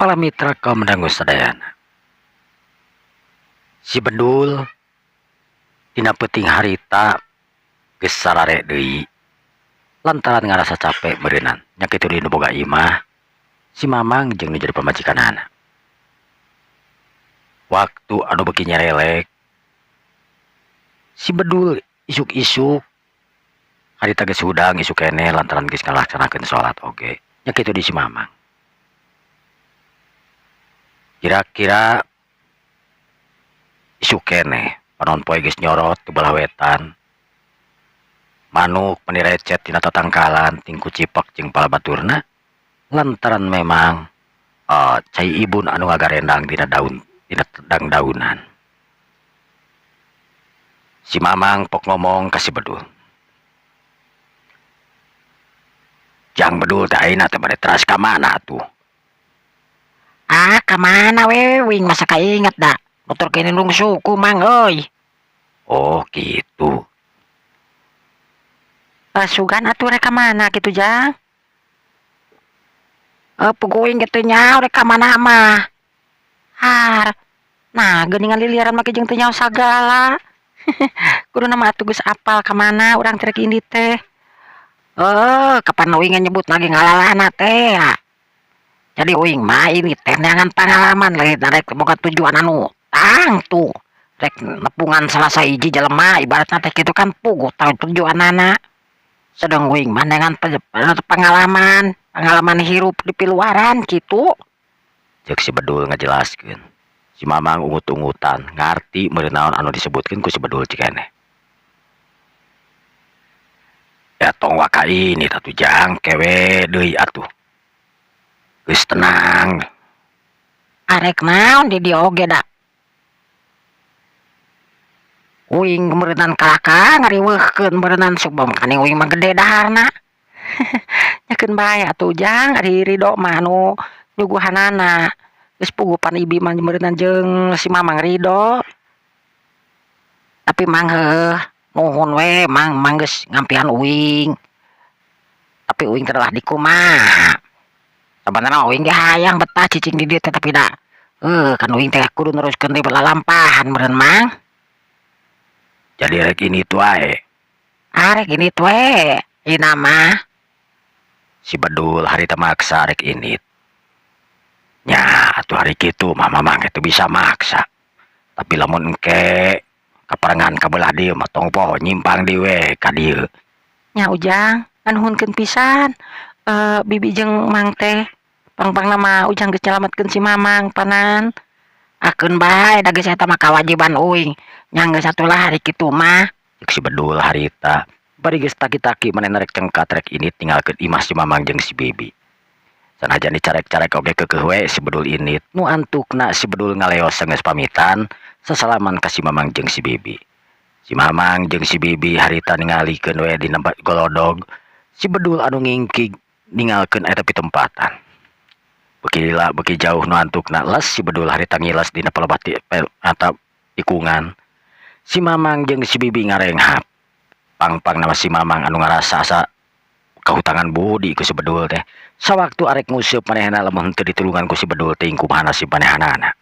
Para mitra kaum dangu sadayana. Si Bedul dina peuting harita geus sarare deui lantaran ngarasa capek beureunan nya kitu di nu boga imah si Mamang jeung nu jadi pamajikanana. Waktu anu beuki nyerelek si Bedul isuk-isuk harita geus hudang isuk keneh lantaran geus ngalaksanakeun salat oge nya kitu di si Mamang. Kira-kira isuk keneh panon poe geus nyorot ti belah wetan manuk panirecet tina tatangkalan tingku cipak jeung palabaturna lantaran memang cai ibun anu ngagarendang dina daun-daunan. Si Mamang pok ngomong ka si Bedul, "Jang Bedul teh ayeuna teh bade teras ka mana atuh?" "Ah, kamana we, wing masa kainget da. Motor kene nung suku mang euy." "Oh, gitu." Sugan atuh rek kamana kitu Jang? Puguing kitu nya rek kamana mah. Nah geuningan liliaran make jeung teu nyaho sagala. Kudu nama atuh geus apal kamana urang teh rek indi teh. Kapan uing nyebut lagi ngalalana teh ya. Jadi uing mah ini teh neangan pengalaman lagi rek boga tujuan anu tangtu rek nepungan salah sahiji jelema ibaratna teh kitu kan puguh tahu tujuanana. Sedang uing mah neangan pengalaman hirup di piluaran kitu. Cek si Bedul ngajelaskeun. Si Mamang ungut-ungutan ngarti meureun naon anu disebutkeun ku si Bedul cikeneh. Ya tong waka ini tatu Jang kewe deui atuh. Geus tenang. Arek naon di dieu oge da. Uing meureunnan kalaka ngariweuhkeun meureunnan subam kaning uing mah gede daharna. Nyakeun bae atuh Jang ari Ridho mah anu nyuguhanana. Geus pugupan ibi mah meureunnan jeung si Mamang Ridho. Tapi mang nuhun we mang geus ngampihan uing. Tapi uing telah dikumaha. Sabanana uing ge hayang betah cicing di dieu teh tapi da kan uing teh kudu neruskeun di lalampahan meureun Mang. Jadi rek ini tuh ae. Rek ini tuh ina mah. Si Bedul harita maksa rek ini. Nya atuh hari kitu mah Mamang itu bisa maksa. Tapi lamun engke kaparengan kabelah dieu mah tong poho nyimpang di we ka dieu. Nya Ujang nuhunkeun pisan. Bibi jeung Mang teh pang-pang nama Ujang geus nyalametkeun si Mamang panan. Akeun bae da geus eta mah kawajiban uing. Nya geus atulah hari kitu mah. Cek si Bedul harita bari geus taki-taki manehna rek cengkat rek ini tinggalkeun imah si Mamang jeung si Bibi. Sanajan dicarek-carek oge keukeuh we si Bedul ini nu antukna si Bedul ngaleos geus pamitan sasalaman ka si Mamang jeung si Bibi. Si Mamang jeung si Bibi harita ningalikeun we dina golodog si Bedul anu ngingkig ningalkeun eta pitempatan. Beuki jauh nu antukna les si Bedul harita ngilas dina pelebat atap tikungan. Si Mamang jeung si Bibi ngarenghap. Pang-pang nama si Mamang anu ngarasa asa kahutangan budi ku si Bedul teh. Sawaktu arek nguseup manehna lamun teu ditulungan ku si Bedul teh kumaha nasib manehanana.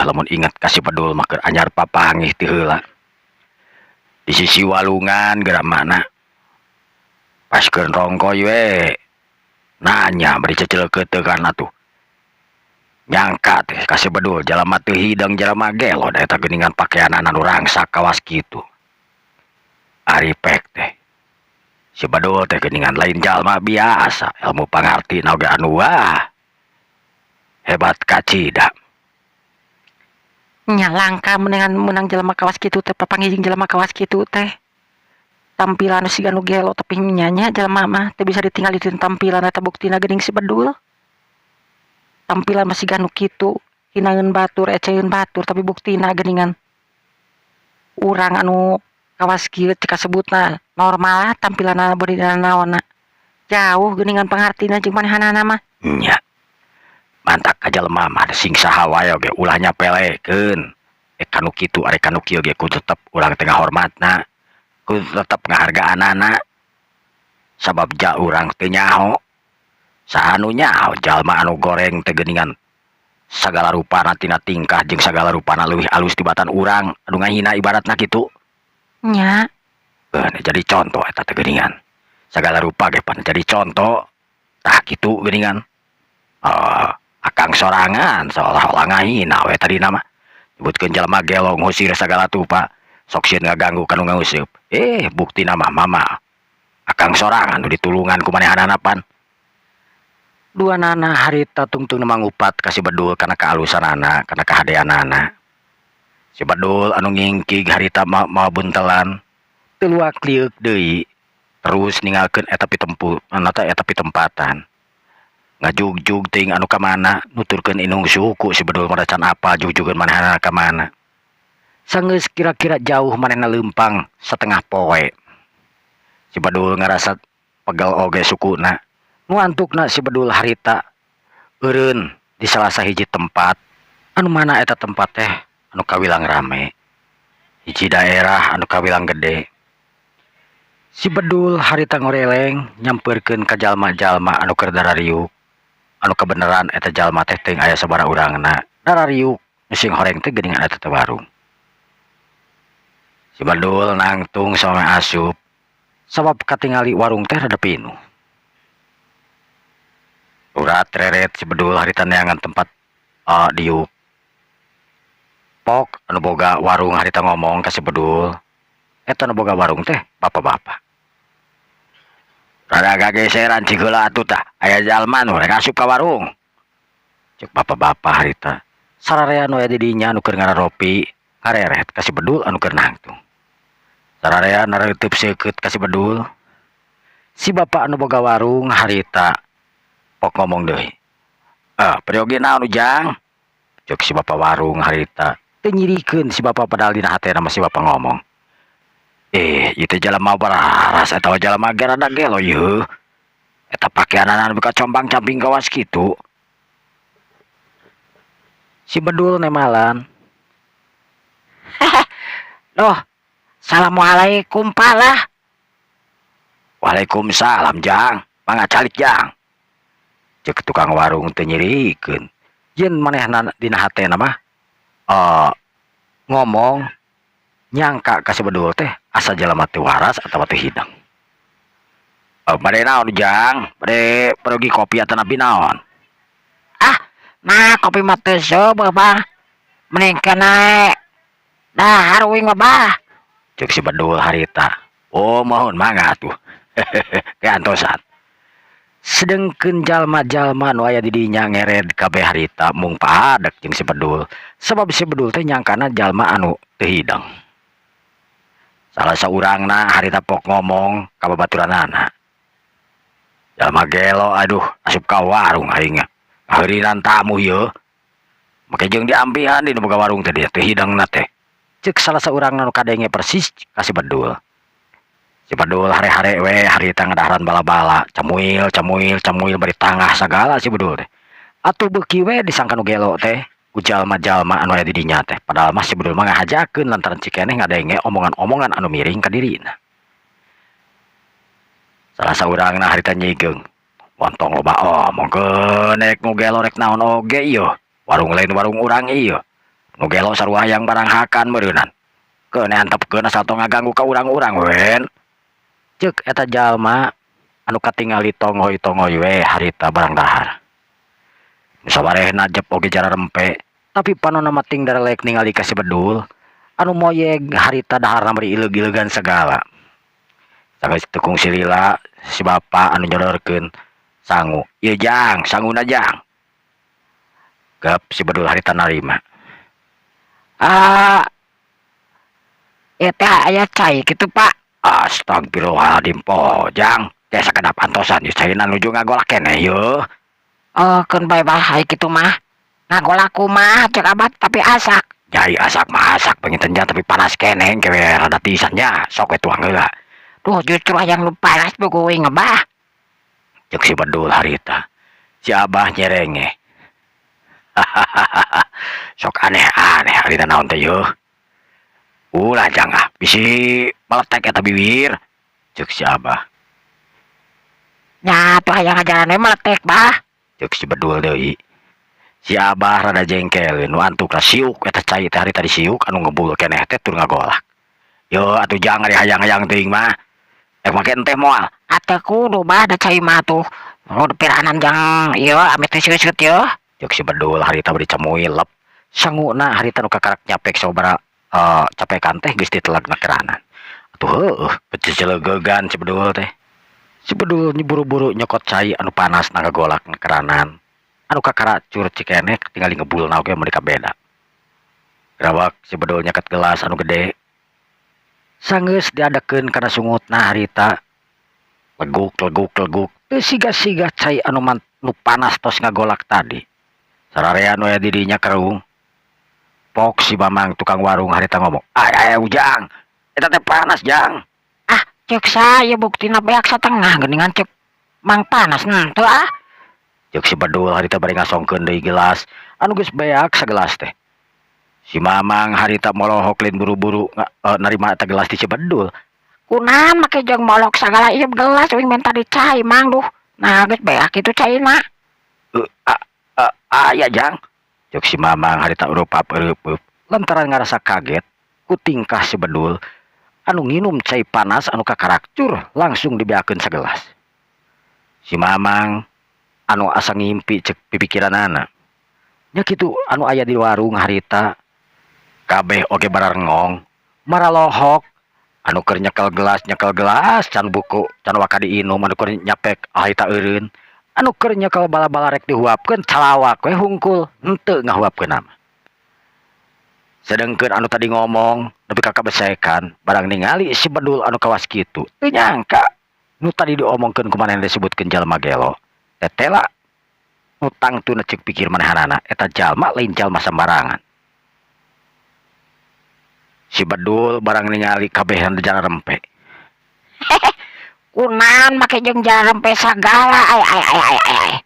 Lamun inget ka si Bedul mah keur anyar papangih ti heula. Di sisi walungan geura mana. Paskeun rongkoy we. Nanya bari cecelkeut teu kan atuh. Nyangka teh ka si Bedul jalema teu hidang jalema gelo da eta geuningan pakeanan anu rangsak kawas kitu. Ari pek teh. Si Bedul teh geuningan lain jalma biasa, ilmu pangartina oge anu hebat kacida. Nya langka menang jelema kawas kitu teh papanggih jeung jelema kawas kitu teh. Tampilan siga nu gelo tapi nyanya jelema mah teu bisa ditinggali di tampilan eta buktina geuning si Bedul. Tampilan masih ganu kitu, hinaeun batur, eceun batur tapi buktina geuningan urang anu kawas kieu cika sebutna normal tampilanna bodina naonna. Jauh geuningan pangartina jeung manehanana mah. Nya. Mantak ka jelema mah sing saha wae oge ulah nyapelekeun. Kanu kitu are kanu kieu ge kudu tetep urang teh ngahormatna. Kudu tetep ngahargaanana. Sabab ja urang teu nyaho sanunya jalma anu goreng teh geuningan sagala rupana tina tingkah jeung sagala rupana leuwih alus tibatan urang anu ngahina ibaratna kitu. Nya. Jadi contoh eta teh geuningan sagala rupa ge pan jadi contoh tah kitu geuningan. Akang sorangan seolah-olah ngahina we tadi nama nyebutkeun jalma gelo ngusir sagala tupa sok sieun ngaganggu kanu nguseup. Bukti nama mama akang sorangan nu ditulungan ku manehanana pan. Dua nana harita tungtung mangupat kasih bedul karena kealusanana karena kehadeanana. Si bedul anu ngingkig harita mau buntelan teluak liuk deui terus ninggalkeun eta pitempu anata eta pitempatan. Ngajugjug ting anu ka mana nuturkeun inung suku si bedul maracan apa jugjugeun manehna ka mana. Sanggeus kira-kira jauh manehna leumpang setengah poe. Si bedul ngarasa pegel oge sukuna. Nu antukna si bedul harita eureun di salah sahiji tempat anu mana eta tempat teh anu kawilang rame hiji daerah anu kawilang gede. Si bedul harita ngoreleng nyampeurkeun ka jalma-jalma anu keur darariuk anu kebeneran eta jalma teh teuing aya sabaraha urangna darariuk sing horeng teh geuningan eta teh warung. Si bedul nangtung samame asup sabab katingali warung teh rada pinuh. Urat reret si bedul harita neangan tempat diuk. Pok anu boga warung harita ngomong ka si bedul. Eta anu boga warung teh bapak-bapak. Rada gageseran cigeula atuh tah aya jalma nu rek asup ka warung. Cek bapak-bapak harita. Sararea nu aya di dinya anu keur ngararopi ngareret ka si bedul anu keur nangtung. Sararea nareuteub seukeut ka si bedul. Si bapak anu boga warung harita pok ngomong deui. Periogi naon ujang? Cek si bapak warung harita. Teu nyirikeun si bapak padahal dina hatena si bapak ngomong. Ieu teh jalma bararas eta jalma ge rada gelo yeuh. Eta pakeanana anu bika combang-camping kawas kitu. Si bedul nemalan. Doh, assalamualaikum palah. Waalaikumsalam jang. Mangga calik jang. Cek tukang warung teu nyirikeun. Yen manehna dina hatena mah ngomong nyangka ka si bedul teh asa jalma teu waras atawa teu hidang. Bade naon jang? Bade perogi kopi atau nabi naon? Nah kopi mah teu seueuh bah. Mending nae dahar uing mah bah. Cek si bedul harita. Mohon mangga atuh. Keantosan. Sedengkeun jalma-jalma nu aya di dinya ngered kabeh harita mung paadek jeung si bedul sabab si bedul teh nyangkana jalma anu teu hidang. Salah saurangna harita pok ngomong ka babaturanana. Jalma gelo aduh asup ka warung aing haeurinan tamu ieu. Make jeung diampihan di nu boga warung teh dia teu hidangna teh. Ceuk salah saurangna nu kadenge persis ka si bedul. Si bedul hare-hare we harita ngadaharan bala-bala, camuil bari tangah sagala si bedul teh. Atuh beuki we disangka nu gelo teh ku jalma-jalma anu aya di dinya teh. Padahal mah si bedul mah ngahajakeun lantaran cikeneh ngadenge omongan-omongan anu miring ka dirina. Salah saurangna harita nyigeung. Montong loba omongkeun rek nu gelo rek naon oge ieu. Warung lain warung urang ieu. Nu gelo sarua hayang barang hakan meureunan. Keuneh antepkeun asal tong ngaganggu ka urang-urang wen. Cek eta jalma anu katingali tongoy-tongoy we harita barang dahar. Nu sabarehna jep oge jara rempe, tapi panonna mah ting darelek ningali ka si bedul anu moyeg harita daharna bari ileug-ilegan sagala. Sanggeus tekung si lila si bapa anu nyodorkeun sangu. Ieu jang, sanguna jang. Gap si bedul harita narima. Teh aya cai kitu Pak. Astagfirullahaladzim pojang. Teh sakedap antosan ieu caina nuju ngagolak keneh yeuh. Keun bae-bae kitu mah. Ngagolak kumaha cek abad tapi asak. Nyai asak mah asak pengintennya tapi panas keneh kewe rada tisan nya. Sok we tuang heula. Duh justru yang lu panas buku uing bah. Cek si bedul harita. Si abah nyerenge. Sok aneh-aneh harita naon teh yeuh. Ulah jangan bisi meletek eta bibir. Cek si abah. Nya tuh hayang ngajaran we meletek bah. Cek si bedul deui. Si Abah rada jengkel nu antuk lah siuk eta cai teh harita disiuk anu ngebul keneh teh tur ngagolak. Yo atuh jangan hayang-hayang teuing mah. Make teh moal. Atuh kudu bah da cai mah tuh. Oh piranan jang ieu amit teh seuseut yeuh. Cek si bedul harita beri camuy lep. Sanguna harita nu kakarak nyapek sabaraha capekan teh geus ditelegna keranan. Atuh heueuh pececelegegan si bedul teh. Si bedul buru-buru nyokot cai anu panas ngagolak keranan. Anu kakaracur cikeneh tinggal ngebulna oge mun beda. Grawak si bedul nyaket gelas anu gede. Sanggeus diadekeun kana sungutna harita. Leguk. Teu siga-siga cai anu panas tos ngagolak tadi. Sararea nu aya di dinya kerung. Pok si Mamang tukang warung harita ngomong, "Aya ujang. Eta teh panas, Jang." Ah, cek saya buktina beak satengah geuningan cek mang panas teu ah. Cek si bedul harita bari ngasongkeun deui gelas anu geus beak sagelas teh. Si Mamang harita molohok lin buru-buru narima eta gelas ti si bedul. Kunaon make jeung molok sagala ieu gelas uing minta dicai mang duh. Nah geus beak itu caina. Aya Jang. Cek si Mamang harita ureup-ureup lantaran ngarasa kaget ku tingkah si bedul anu nginum cai panas anu kakarakcur langsung dibeakeun sagelas. Si Mamang anu asa ngimpi cek pipikiranana. Nya kitu anu aya di warung harita kabeh oge bararengong maralohok anu keur nyekel gelas can buku can waka diinum anu keur nyapek harita eureun anu keur nyekel bala-bala rek dihuapkeun calawak we hungkul henteu ngahuapkeun mah. Sedengkeun anu tadi ngomong nepi ka kabesekan barang ningali si bedul anu kawas kitu teu nyangka nu tadi diomongkeun ku manehna disebutkeun jalma gelo tetela nu tangtuna ceuk pikir manehanana eta jalma lain jalma sembarangan. Si bedul barang ningali kabehan di jalan rempe. Kunaon make jeung jalan rempe sagala ay.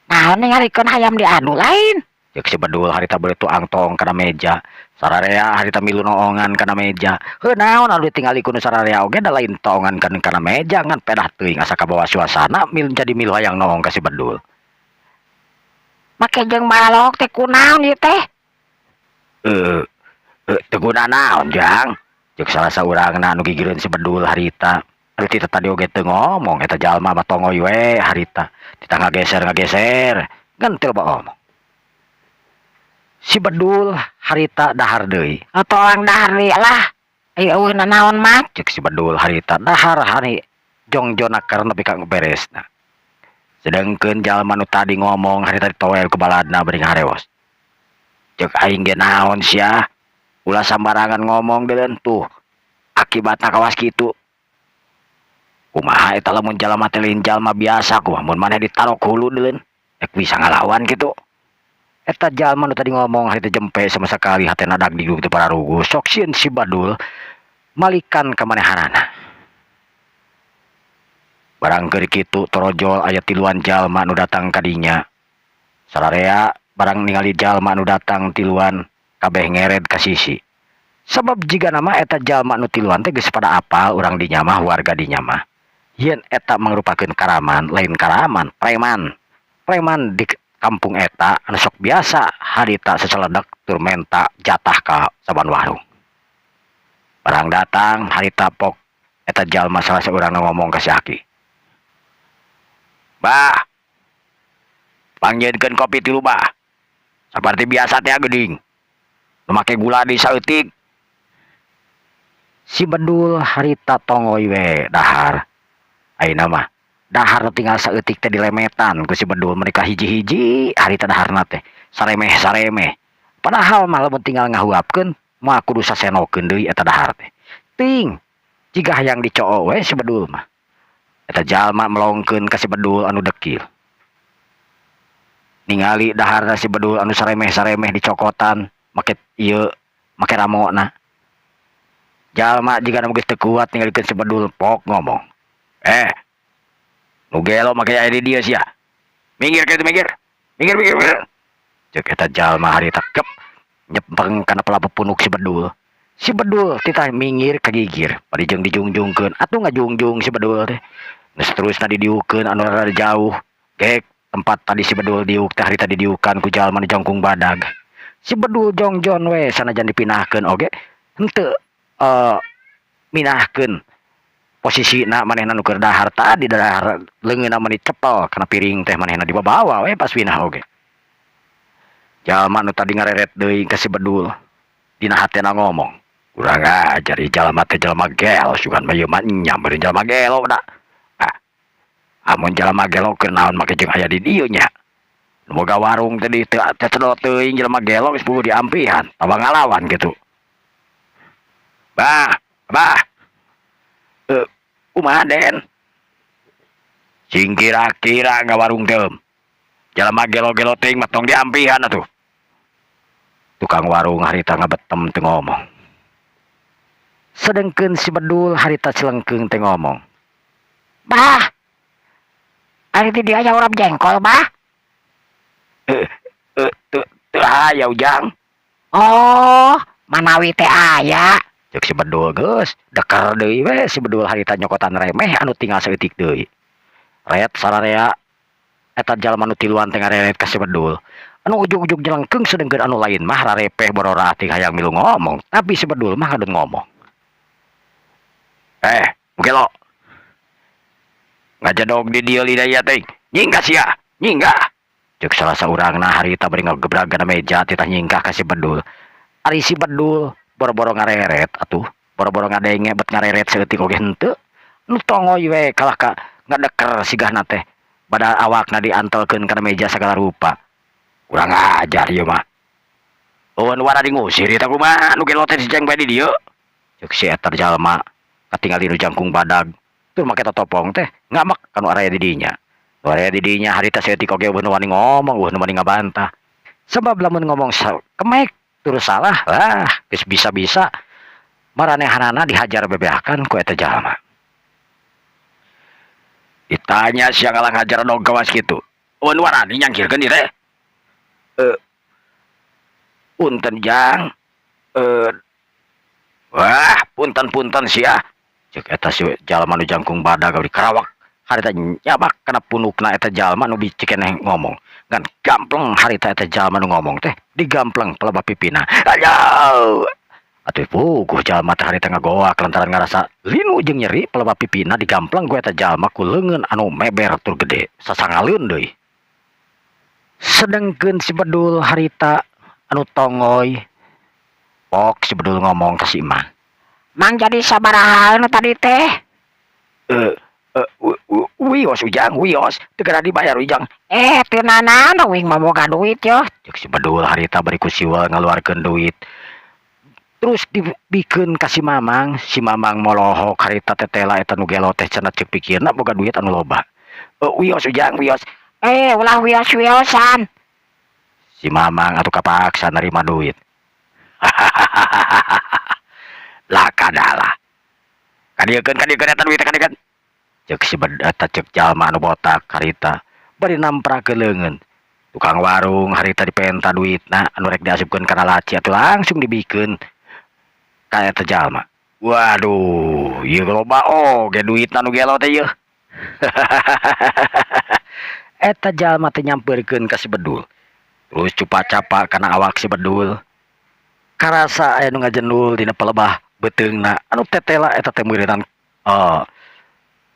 Naon ningalikeun hayam diadu lain. Cek si bedul harita beureut tuang tong kana meja. Sararea harita milu noongan kana meja. Heuh naon anu ditinggalikeun sararea oge da lain toongan kana meja ngan pedah teuing asa kabawa suasana milu jadi milu hayang noong ka si bedul. Make jeung balok teh kunaon ieu teh? Teu guna naon Jang. Cek salah saurangna anu gigireun si bedul harita. Ari tadi oge teu ngomong eta jalma mah tongoy we harita. Kita ngageser ngan teu loba omong. Si bedul harita dahar deui. Tolong dahar deui lah. Aya eueuna naon mat? Cek si bedul harita dahar hari jongjona karena nepi ka beresna. Sedengkeun jalma nu tadi ngomong harita ditoel ku baladna bari ngareos. Cek aing ge naon sia? Ulah sambarangan ngomong deuleuh tuh. Akibatna kawas kitu. Kumaha eta lamun jalma teh lain jalma biasa kumaha mun maneh ditarok hulu deuleuh. Ek bisa ngalawan kitu. Eta jalma nu tadi ngomong harita jempe sama sekali hatena dag digug teu pararugu. Sok sieun si bedul malikan ka manehanana. Barang keur kitu torojol aya tiluan jalma nu datang ka dinya. Sararea barang ningali jalma nu datang tiluan kabeh ngered ka sisi. Sabab jiga nama eta jalma nu tiluan teh geus pada apal urang dinya mah warga dinya mah. Yen eta mangrupakeun karaman lain karaman preman di kampung eta anu sok biasa harita seseledak tur menta jatah ka saban warung. Barang datang harita pok eta jalma salah seorang ngomong ka si Aki. "Bah, panggieunkeun kopi tilu bah. Saperti biasa teh geuning. Nu make gula di saeutik." Si bedul harita tongoy we dahar. Ayeuna mah dahar tinggal saeutik teh dilemetan ku si bedul mereka hiji-hiji harita daharna teh saremeh. Padahal mah lamun tinggal ngahuapkeun mah kudu sasenokeun deui eta dahar teh. Ting jiga hayang dicoo we si bedul mah. Eta jalma melongkeun ka si bedul anu dekil. Ningali daharna si bedul anu saremeh dicokotan make ieu make ramona. Jalma jiga anu geus teu kuat ningalikeun si bedul pok ngomong. Nu gelo make aya di dieu sia. Minggir kitu minggir. Minggir. Ceuk eta jalma harita kep nyepeng kana pelapa punuk si bedul. Si bedul titah minggir kagigir, pari jeung dijungjungkeun atuh ngajungjung si bedul teh. Geus terusna didiukeun anu rada jauh gek tempat tadi si Bedul diuk teh hari tadi diukan ku jalma nu jangkung badag. Si Bedul jongjon we sanajan dipinahkeun oge henteu minahkeun posisina manehna nu keur dahar tadi dahar leungeunna mah dicepel kana piring teh manehna dibawa we pas pinah oge. Jalma nu tadi ngareret deui ka si Bedul dina hatena ngomong, urang ajar ieu jalma teh jalma gelo sugan mah ieu mah nyam beureun jalma gelo da. Amun jalma gelo keur naon make jeung aya di dieu nya. Nu boga warung teh di teu cedot teuing jalma gelo geus puguh diampihan, tabang ngalawan kitu. Bah, kumaha Den? Sing kira-kira ngawarung teum. Jalma gelo-gelo teuing mah tong diampihan atuh. Tukang warung harita ngabetem teu ngomong. Sedengkeun si Bedul harita celengkeung teh ngomong. Bah, ari di dia aya urap jengkol, bah. Teu aya Ujang. Oh, manawi teh aya. Cek si Bedul geus deker deui we si Bedul harita nyokotan remeh anu tinggal saeutik deui. Ret sararea eta jalma nu tiluan teh ngareret ka si Bedul. Anu ujug-ujug jelengkeung sedengkeun anu lain mah rarepeh borora ati hayang milu ngomong, tapi si Bedul mah kadun ngomong. Gelo. Ngajadog di dieu lidaya teh. Nyingkah sia, nyingkah. Cek salah saurangna harita bari ngagebragana meja titah nyingkah ka si Bedul. Ari si Bedul boro-boro ngareret atuh, boro-boro ngadenge bet ngareret saeutik oge henteu. Nu tongoy we kalah ka ngadeker sigahna teh. Bada awakna diantelkeun kana meja sagala rupa. Kurang ajar ieu mah. Eueun wara ngusir eta kumaha nu gelo teh dijeng bae di dieu. Cek si eta jalma katingali nu jangkung badag. Tur make totopong teh ngamak kanu araya di dinya. Nu araya di dinya harita saeutik oge eueuh nu wani ngomong, eueuh nu wani ngabantah. Sebab lamun ngomong kemek terus salah lah geus bisa-bisa maranehanana dihajar bebeakan ku eta jalma. Ditanya sia ngalang hajar dog gawas kitu. Eueun warani nyangkirkeun ieu teh. Punten Jang. Wah, punten sia. Cek eta si jalma nu jangkung badag di karawak harita nyabak kana punukna eta jalma nu bicekeneh ngomong. Ngan gampleng harita eta jalma nu ngomong teh digampleng pelebah pipina. Ayo. Atuh puguh jalma teh harita ngagoak lantaran ngarasa linu jeung nyeri pelebah pipina digampleng ku eta jalma ku leungeun anu meber tur gede sasangaleun deui. Sedengkeun si Bedul harita anu tongoy. Pok si Bedul ngomong ka si Imah. Mang jadi sabaraha nu tadi teh? Wios Ujang, wios. Teu gara dibayar Ujang. Teu nanan wing mah boga duit yo. Cek si Bedul harita bari ku siwa ngaluarkeun duit. Terus dibikeun ka si Mamang molohok harita tetela eta nu gelo teh cenah ceuk pikirna boga duit anu loba. Wios Ujang, wios. Ulah wios-wiosan. Si Mamang atuh kapaksa nerima duit. Lah kadalah. Kadiekeun eta duit kadiekeun. Cek si eta cek jalma anu botak harita bari namprakeun leungeun. Tukang warung harita dipenta duitna anu rek diasupkeun kana laci atuh langsung dibikeun ka eta jalma. Waduh, ieu loba oge duitna nu gelo teh ieu. Eta jalma teh nyampeurkeun ka si Bedul. Terus cupa-capa kana awak si Bedul. Karasa aya nu ngajendul dina pelebah beteungna anu tetela eta teh meureunan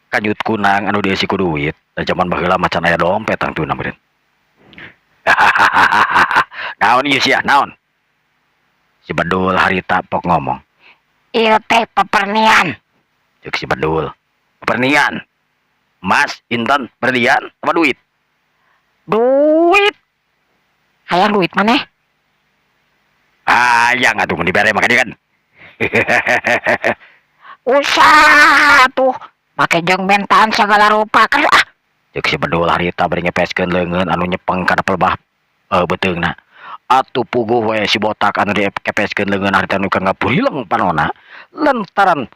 kanyut kunang anu diisi ku duit. Da zaman baheula macan aya dompet tangtuna meureun. Naon ieu sia? Naon? Si Bedul harita pok ngomong. Ieu teh pepernian. Cek si Bedul. Pepernian. Mas, inten, berlian, apa duit? Duit. Hayang duit maneh? Hayang atuh mun dibere maka dia kan. Usah tuh make jeung mentan segala rupa kan. Cek si Bedul harita bari ngepeskeun leungeun anu nyepeng kana pelebah beteungna. Atuh puguh we si botak anu dikepeskeun leungeun harita nu ngapurileung panonna lantaran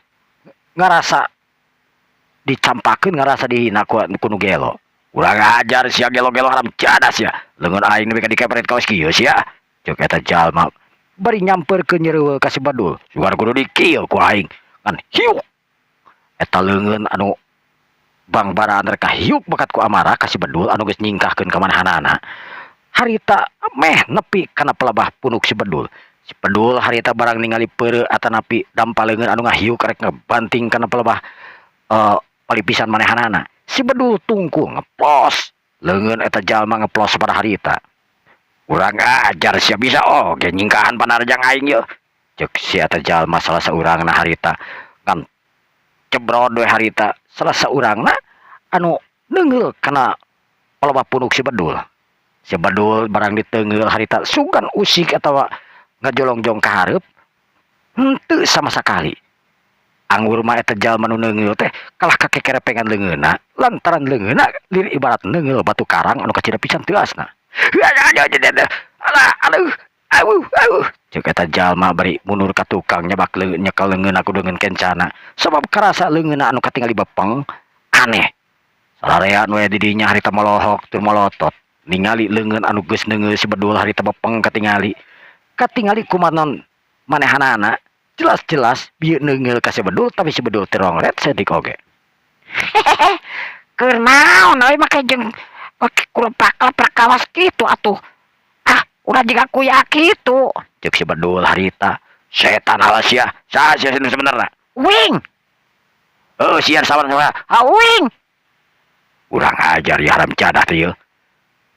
ngarasa dicampakeun ngarasa dihina ku nu gelo. Urang ajar sia gelo-gelo haram cadas ya. Leungeun aing nu bika dikepret kaos kieu sia. Cek eta jalma bari nyamperkeun nyeureul ka si Bedul. Sugar kudu dikieu ku aing. Kan hiu. Eta leungeun anu Bang baraan rek hiuk bakat ku amarah kasih bedul anu geus nyingkahkeun ka manahanana. Harita meh nepi kana pelabah punuk si bedul. Si bedul harita barang ningali peureu atanapi dampaleungeun anu ngahiuk rek ngebanting kana pelabah palipisan manehanana. Si bedul tungkul ngeplos leungeun eta jalma ngeplos pada harita. Urang ajar sia bisa oge nyingkahan panarjang aing yeuh. Cek si eta jalma salah saurangna harita kan cebrod we harita salah saurangna anu neungeul kana pelabah punuk si bedul. Si bedul barang diteungeul harita sugan usik atawa ngajolongjong ka hareup henteu sama sakali. Anggur mah eta jalma nu neungeul teh kalah kakekerepengan leungeunna lantaran leungeunna lir ibarat neungeul batu karang anu kacida pisan teu asna. Aduh, cek eta jalma bari mundur ka tukang nyebak nyekel leungeunna ku dengan kencana sabab karasa leungeunna anu katingali bepeng aneh. Salarean we di dinya harita molohok tur molotot ningali leungeun anu geus neungeul si bedul harita bepeng katingali kumanon manehanana jelas-jelas bieu neungeul ka si bedul tapi si bedul teu rongret saeutik oge. Keur naon euy make jeung kulepak-lepak kawas kitu atuh. Ah, udah jiga kuya kitu. Cek si bedul harita, setan alas ya. Saha sia sebenarnya? Wing. Oh, sian sabar. Wing. Urang ajar ya haram cadah teh yeuh.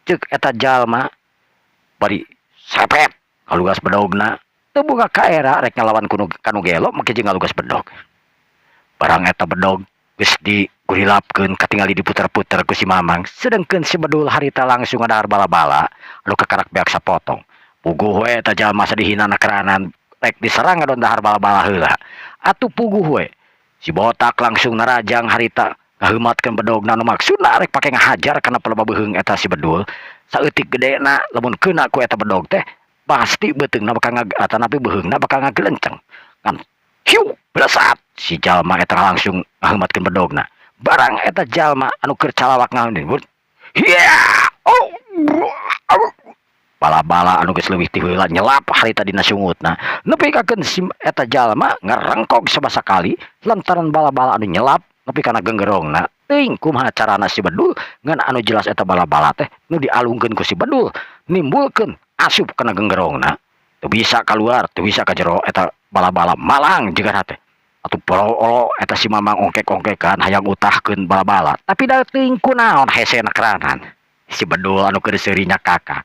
Cek eta jalma bari sepet ngalugas bedogna teu boga kaera rek ngalawan kanu gelo make jeung ngalugas bedog. Barang eta bedog geus digurilapkeun katingali diputer-puter ku si Mamang sedengkeun si bedul harita langsung ngadahar bala-bala anu kakarak beak sapotong. Puguh we eta jalma sadihinana keranan rek diserang ngadon dahar bala-bala heula. Atuh puguh we si botak langsung narajang harita ngaheumatkeun bedogna anu maksudna rek pake ngahajar kana pelebah beheung eta si bedul. Saeutik gedena lamun keuna ku eta bedog teh pasti beuteungna bakal atanapi beheungna bakal ngagelenceng. Kan hiu belasat si jalma eta langsung ngaheumatkeun bedogna. Barang eta jalma anu keur calawak ngahaun hiya bala-bala anu geus leuwih ti heula nyelap harita dina sungutna nepi kakeun si eta jalma ngarengkog sabasa kali lantaran bala-bala anu nyelap nepi kana genggerongna. Teuing kumaha carana si bedul ngan anu jelas eta bala-bala teh nu dialungkeun ku si bedul nimbulkeun asup kana genggerongna teu bisa kaluar teu bisa ka jero eta bala-bala malang jiga teh. Atuh poro eta si Mamang ongkek-ongkekan hayang utahkeun bala-bala tapi da teuing kunaon hesena keranan si bedul anu keur seurinya kakak.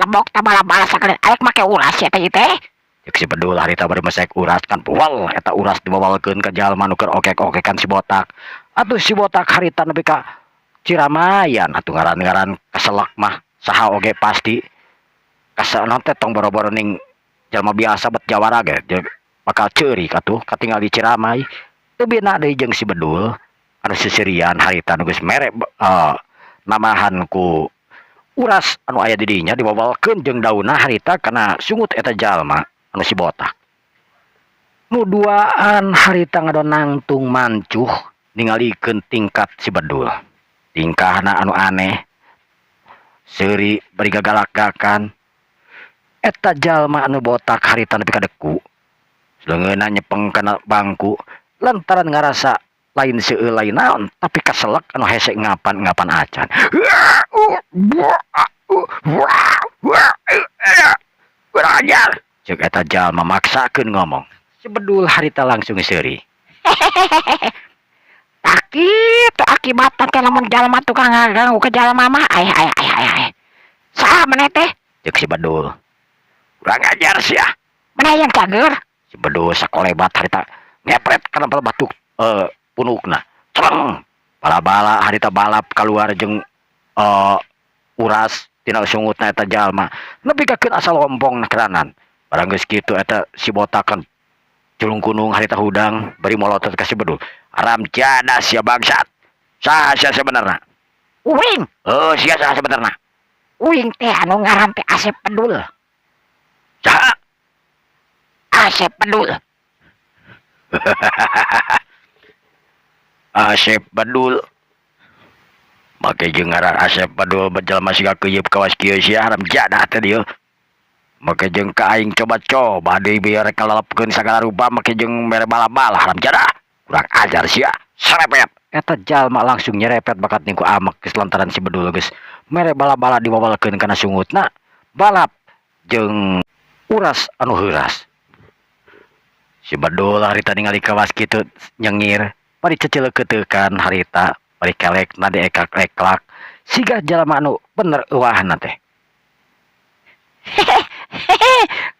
Lebok ta bala-bala sakali aek make uras eta ieu teh. Cek si bedul harita bari mesek uras kan pual eta uras dibawalkeun ka jalma nu keur okek-okekan si botak. Atuh si botak harita nepi ka Ciramayan atuh ngaran-ngaran kaselak mah saha oge pasti kasanon teh tong boro-boro ning jalma biasa bet jawara ge bakal ceurik atuh katinggal di Ciramay. Teu bina deui jeung si bedul anu seserian harita nu geus mere namahan ku uras anu aya di dinya dibawalkeun jeung daunna harita kana sungut eta jalma anu si botak. Nu duaan harita ngadon nangtung mancuh ningalikeun tingkat si bedul. Tingkahna anu aneh seuri bari gagalak-gakan. Eta jalma anu botak harita nepi ka deku. Leungeunna nyepeng kana bangku lantaran ngarasa lain seueur lain naon tapi kaselek anu hese ngapan-ngapan acan. Kurang ajar. Cek eta jalma maksakeun ngomong. Si bedul harita langsung seuri. Kitu akibatna teh lamun jalma tukang ngaganggu ke jalma mah ai. Saha maneh teh? Cek si bedul. Kurang ajar sia. Maneh yang cager. Si bedul sakolebat harita ngepret kana batu punukna. Cereng. Bala-bala harita balap keluar jeung uras tina sungutna eta jalma. Nepi kakeun asal lompongna keranan. Barang geus kitu eta si botakan culung kunung harita hudang bari molotot ka si bedul. Aram jana sia bangsat. Saha sia sebenarnya? Uing. Oh, sia saha sebenarnya? Uing teh anu ngaran teh Asep Bedul. Saha? Asep Bedul. Asep Bedul. Make jeung ngaran Asep Bedul bajelma siga keuyeup kawas kieu sia haram jana teh dieu. Make jeung ka aing coba-coba deui biar kalalapkeun sagala rupa make jeung mere bala-bala haram jana. kurang ajar sia serepet eta jalma langsung nyerepet bakat niku amek geus lantaran si bedul geus mere bala-bala diwawalkeun kana sungutna balap jeung uras anu heuras. Si bedul harita ningali kawas kitu nyengir pari cecileukeuteukan harita pari kelek na diekak-eklak siga jalma anu bener euwahna teh.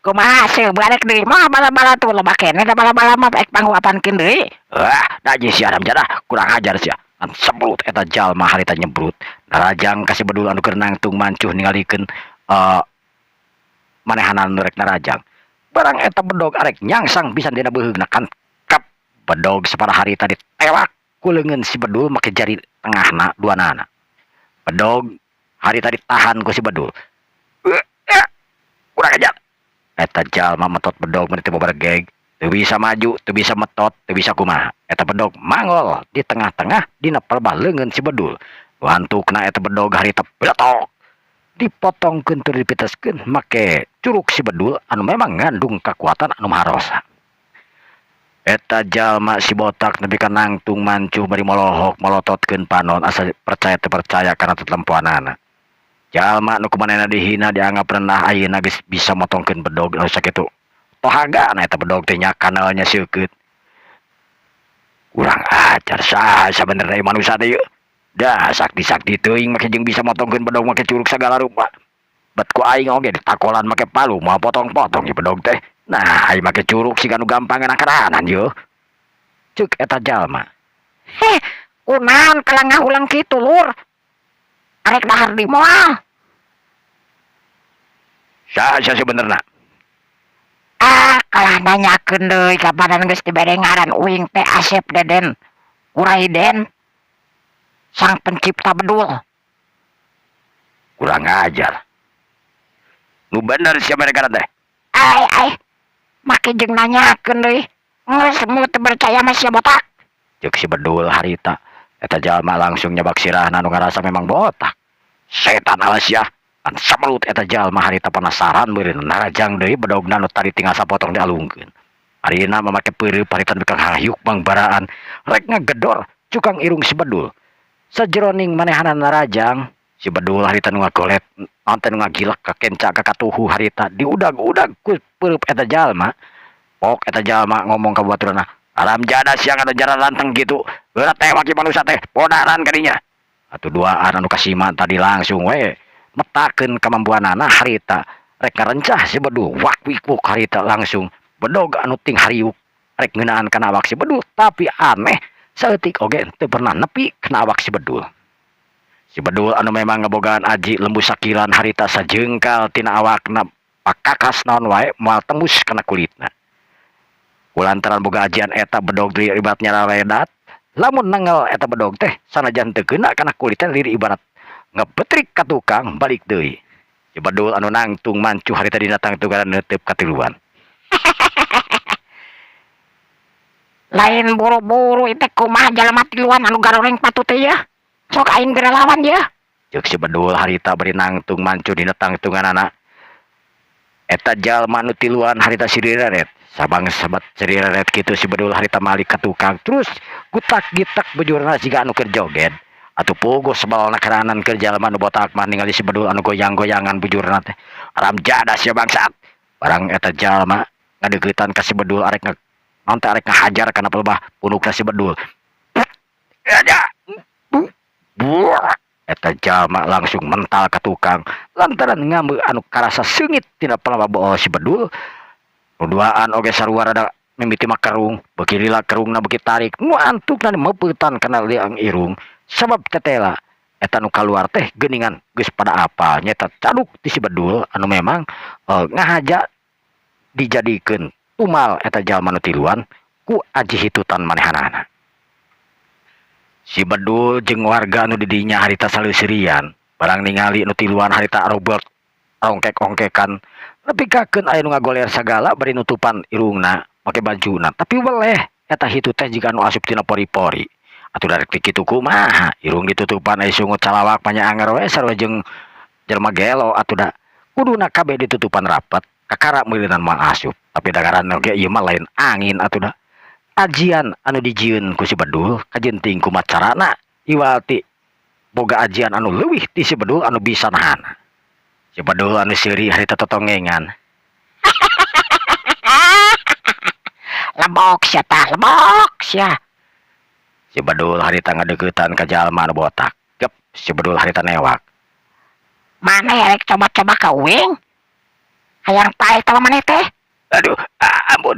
Kumaha sih barek deui mah bala-bala tuh loba kene da bala-bala mah ek pangguapankeun deui. Najis si Adam jadah kurang ajar sia. An sebrut eta jalma harita nyebrut. Narajang kasih bedul anu keur nangtung mancuh ningalikeun manehanan rek narajang. Barang eta bedog arek nyangsang bisa dina beuheugna kan kap bedog sabaraha harita ditewak ku leungeun si bedul make jari tengahna duanana. Bedog harita ditahan ku si bedul. Kurang ajar. Eta jalma metot bedog menit bobergeg. Teu bisa maju, teu bisa metot, teu bisa kumaha. Eta bedog mangol di tengah-tengah dina pelbah leungeun si bedul. Wantukna eta bedog harita bletok. Dipotongkeun tur dipiteskeun make curug si bedul anu memang ngandung kekuatan anu maharosa. Eta jalma si botak nepi ka nangtung mancuh bari molohok molototkeun panon asa percaya teu percaya kana tetempoanana. Jalma nu kumanehna dihina dianggap rendah ayeuna geus bisa motongkeun bedog anu sakitu. Tohagana eta bedog teh nya kanalnya seukeut. Kurang ajar saha sabenerna manusia teh yeuh. Dah sakti-sakti teuing make jeung bisa motongkeun bedog make curug sagala rupa. Bet ku aing oge ditakolan make palu moal potong-potong ieu bedog teh. Nah, aing make curug siga nu gampangan akaranan yeuh. Ceuk eta jalma. Kunaon kalang ngahulang kitu lur. Arek dahar di moal. Saha sebenarnya? Kalah nanyakeun deui ka badan geus dibere ngaran uing teh Asep Deden. Uraiden sang pencipta bedul. Kurang ajar. Nu bener siapa mereka teh? Ai, make jeung nanyakeun deui. Geus mu teu percaya mah sia botak. Ceuk si bedul harita. Eta jalma langsung nyebak sirahna nu ngarasa memang botak. Setan alas ya. Kan samelut eta jalma harita penasaran beureun narajang deui bedogna nu tadi tinggal sapotong dialungkeun. Arina mamake peureup harita bikang hayuk bangbaraan rek ngagedor cukang irung si bedul. Sajeroning manehanan narajang si bedul harita nu ngagolet ante nu ngagilak ka kenca ka katuhu harita diudag-udag ku peureup eta jalma. Pok eta jalma ngomong ka baturanna, "Alam jada siang ada jaran lanteng gitu. Beura teh maki manusia teh podaran kadinya." Atuh duaan anu kasiman tadi langsung we metakeun kamampuanana harita rek ngarencah si bedul wak wikuk harita langsung bedog anu ting hariuk rek ngeunaan kana awak si bedul tapi aneh saeutik oge teu pernah nepi kana awak si bedul. Si bedul anu memang ngebogaan aji lembu sakilan harita sajengkal tina awakna pakakas naon wae moal tembus kana kulitna. Kulantaran boga ajian eta bedog deui ibarat nyararedat, lamun nangel eta bedog teh sanajan teu keuna kana kulitna lirik ibarat ngebetrik ka tukang balik deui. Si bedul anu nangtung mancuh harita dina tangtungan neuteup katiluan. Lain buru-buru itu kumaha jalma tiluan anu garoreng patut teh ya. Sok aing geura lawan ya. Ceuk si bedul harita bari nangtung mancuh dina tangtunganana. Eta jalma nu tiluan harita siriraret. Sabang sabat siriraret kitu si bedul harita malik ka tukang terus gutak gitak bujurna siga anu keur joget. Atuh puguh sebalna karanan keur jalma nu botak mah ningali si bedul anu goyang-goyangan bujurna teh. Aram jada sia bangsat. Barang eta jalma ngadeuketan ka si bedul arek naon teh arek ngahajar kana pelbah punukna si bedul. Aja. Eta jalma langsung mental ka tukang lantaran ngameu anu karasa seungit tina pelbah bool si bedul. Nuduaan oge sarua rada mimiti makarung, beuki lila kerungna beuki tarik, nu antukna meupetan kana liang irung. Sabab tetela eta nu kaluar teh geuningan geus pada apa nyata caduk ti si bedul anu memang ngahaja dijadikeun tumal eta jalma nu tiluan ku aji hitutan manehanana. Si bedul jeung warga anu di dinya harita saleuseurian barang ningali nu tiluan harita Robert ongkek-ongkekan nepikakeun aya nu ngagoler sagala bari nutupan irungna make bajuna tapi weleh eta hitu teh jiga anu asup tina pori-pori. Atuh darek ti kitu kumaha irung ditutupan aya sungut calawak panyaangger we sarua jeung jelema gelo atuh da kuduna kabeh ditutupan rapet kakara meuleunan moal asup tapi dagaran oge ieu mah lain angin atuh da ajian anu dijieun ku si Bedul kajenting kumacarana iwati boga ajian anu leuwih ti si Bedul anu bisa nahan si Bedul anu seuri harita totongengan Lebok sia tah, lebok sia. si Bedul harita ngadeukeutan ka jalma anu botak gep si Bedul harita newak Mana ya rek coba-coba ka uing? Hayang pae tah maneh teh. aduh ampun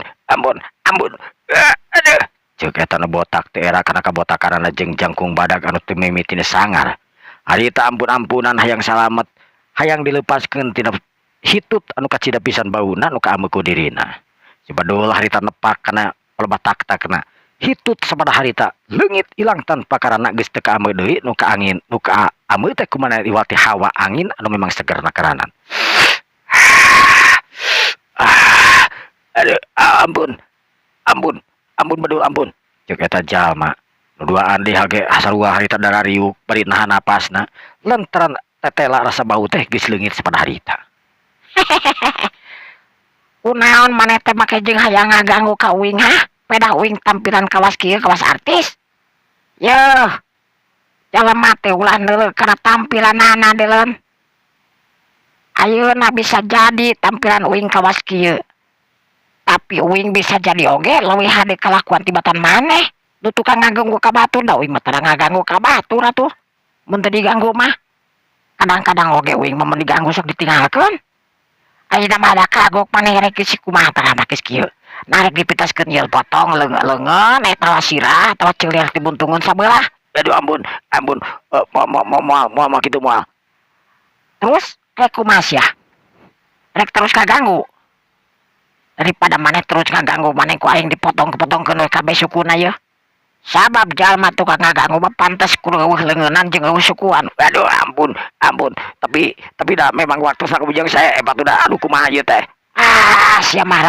aduh ceuk eta nu botak teh era kana kabotakanana jeung jangkung badag anu teu mimitina sangar harita ampun-ampunan hayang salamet hayang dilepaskeun tina hitut anu kacida pisan bauna anu kaameu ku dirina si Bedul harita nepak kana lebatak-takna hitut sabada harita leungit ilang tanpa karana geus teu kaameu deui nu ka angin nu ka ameu teh kumaha iwati hawa angin anu memang seger nakaranan aduh ampun Bedul ampun ceuk eta jalma nu duaan deui hage sarua harita darariuk bari nahan napasna lantaran tetela rasa bau teh geus leungit sabada harita Kunaon maneh teh make jeung hayang ngaganggu ka uing hah? Pedah uing tampilan kawas kieu kawas artis. Yeuh. Jalema teh ulah neuleuh kana tampilanana deuleun. Ayeuna bisa jadi tampilan uing kawas kieu. Tapi uing bisa jadi oge leuwih hade kalakuan tibatan maneh. Nu tukang ngaganggu ka batur da uing mah tara ngaganggu ka batur atuh. Mun teu diganggu mah kadang-kadang oge uing mah mun diganggu sok ditinggalkeun. Ayeuna mah ada kagok maneh rek si kumaha tah make kieu. Narek dipitaskeun yeul potong leungeun eta sirah atawa ceulir dibuntungun sabelah. aduh ampun moal kitu moal Terus rek kumaha sia? Rek terus kaganggu. Daripada maneh terus ngaganggu maneh ku aing dipotong-potongkeun we kabeh sukuna yeuh. Sabab jalma tukang ngaganggu mah pantes kudu eueuh leungeunan jeung eueuh sukuan. aduh ampun tapi dah memang waktu sakabujang saya batu dah aduh kumaha ieu teh Sia mah